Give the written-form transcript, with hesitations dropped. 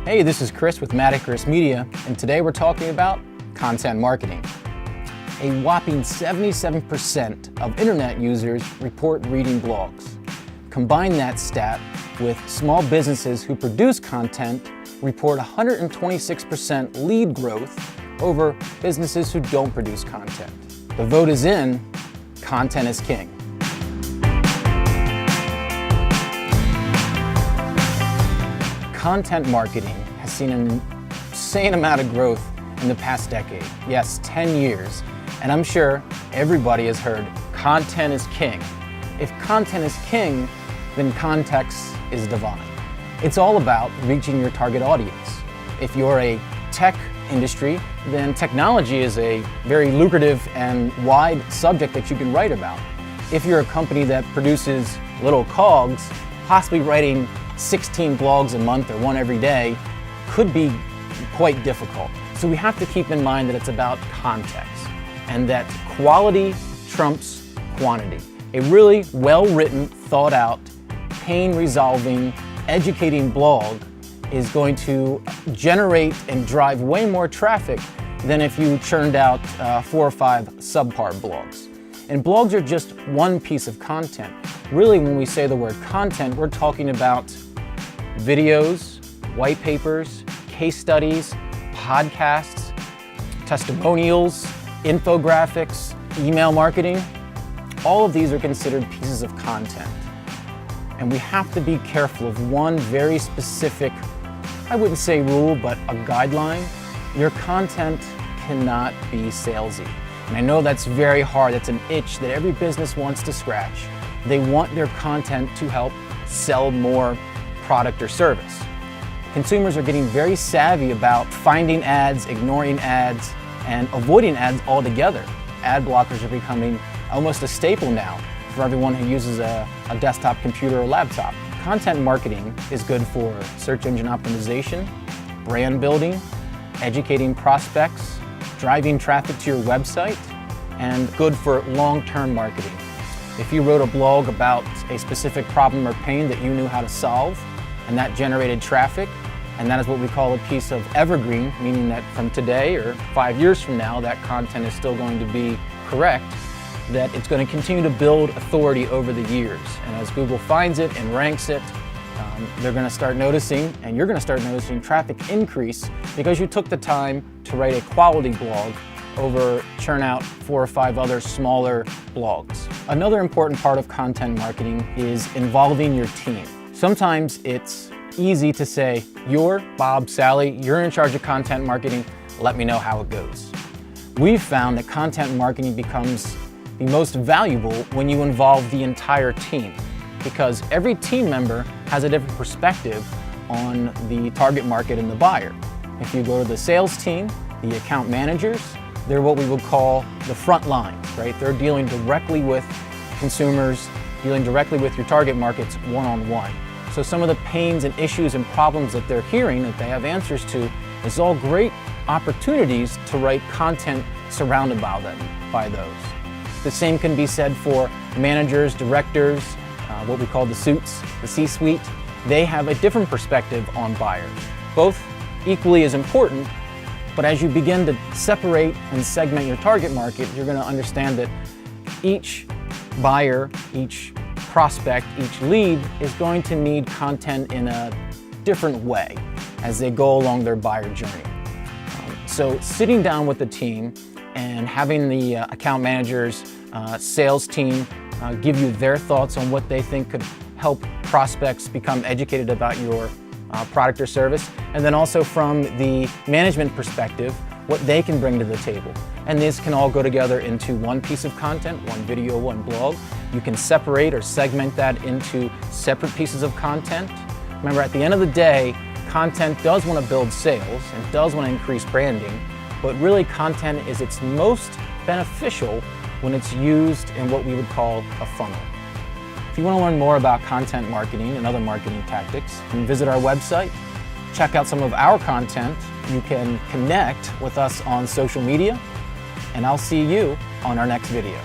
Hey, this is Chris with Madichris Media, and today we're talking about content marketing. A whopping 77% of internet users report reading blogs. Combine that stat with small businesses who produce content report 126% lead growth over businesses who don't produce content. The vote is in. Content is king. Content marketing has seen an insane amount of growth in the past decade. Yes, 10 years. And I'm sure everybody has heard content is king. If content is king, then context is divine. It's all about reaching your target audience. If you're a tech industry, then technology is a very lucrative and wide subject that you can write about. If you're a company that produces little cogs, possibly writing 16 blogs a month or one every day could be quite difficult. So we have to keep in mind that it's about context and that quality trumps quantity. A really well-written, thought-out, pain-resolving, educating blog is going to generate and drive way more traffic than if you churned out 4 or 5 subpar blogs. And blogs are just one piece of content. Really, when we say the word content, we're talking about videos, white papers, case studies, podcasts, testimonials, infographics, email marketing. All of these are considered pieces of content. And we have to be careful of one very specific, I wouldn't say rule, but a guideline. Your content cannot be salesy. And I know that's very hard. That's an itch that every business wants to scratch. They want their content to help sell more product or service. Consumers are getting very savvy about finding ads, ignoring ads, and avoiding ads altogether. Ad blockers are becoming almost a staple now for everyone who uses a desktop computer or laptop. Content marketing is good for search engine optimization, brand building, educating prospects, driving traffic to your website, and good for long-term marketing. If you wrote a blog about a specific problem or pain that you knew how to solve, and that generated traffic, and that is what we call a piece of evergreen, meaning that from today or 5 years from now, that content is still going to be correct, that it's going to continue to build authority over the years. And as Google finds it and ranks it, they're going to start noticing, and you're going to start noticing traffic increase because you took the time to write a quality blog over churn out 4 or 5 other smaller blogs. Another important part of content marketing is involving your team. Sometimes it's easy to say, you're Bob, Sally, you're in charge of content marketing, let me know how it goes. We've found that content marketing becomes the most valuable when you involve the entire team, because every team member has a different perspective on the target market and the buyer. If you go to the sales team, the account managers, they're what we would call the front lines, right? They're dealing directly with consumers, dealing directly with your target markets one-on-one. So some of the pains and issues and problems that they're hearing that they have answers to is all great opportunities to write content surrounded by those. The same can be said for managers, directors, what we call the suits, the C-suite. They have a different perspective on buyers. Both equally as important, but as you begin to separate and segment your target market, you're going to understand that each buyer, each prospect, each lead is going to need content in a different way as they go along their buyer journey. So sitting down with the team and having the account managers, sales team give you their thoughts on what they think could help prospects become educated about your product or service, and then also from the management perspective, what they can bring to the table. And this can all go together into one piece of content, one video, one blog. You can separate or segment that into separate pieces of content. Remember, at the end of the day, content does want to build sales and does want to increase branding, but really content is its most beneficial when it's used in what we would call a funnel. If you want to learn more about content marketing and other marketing tactics, you can visit our website, check out some of our content. You can connect with us on social media, and I'll see you on our next video.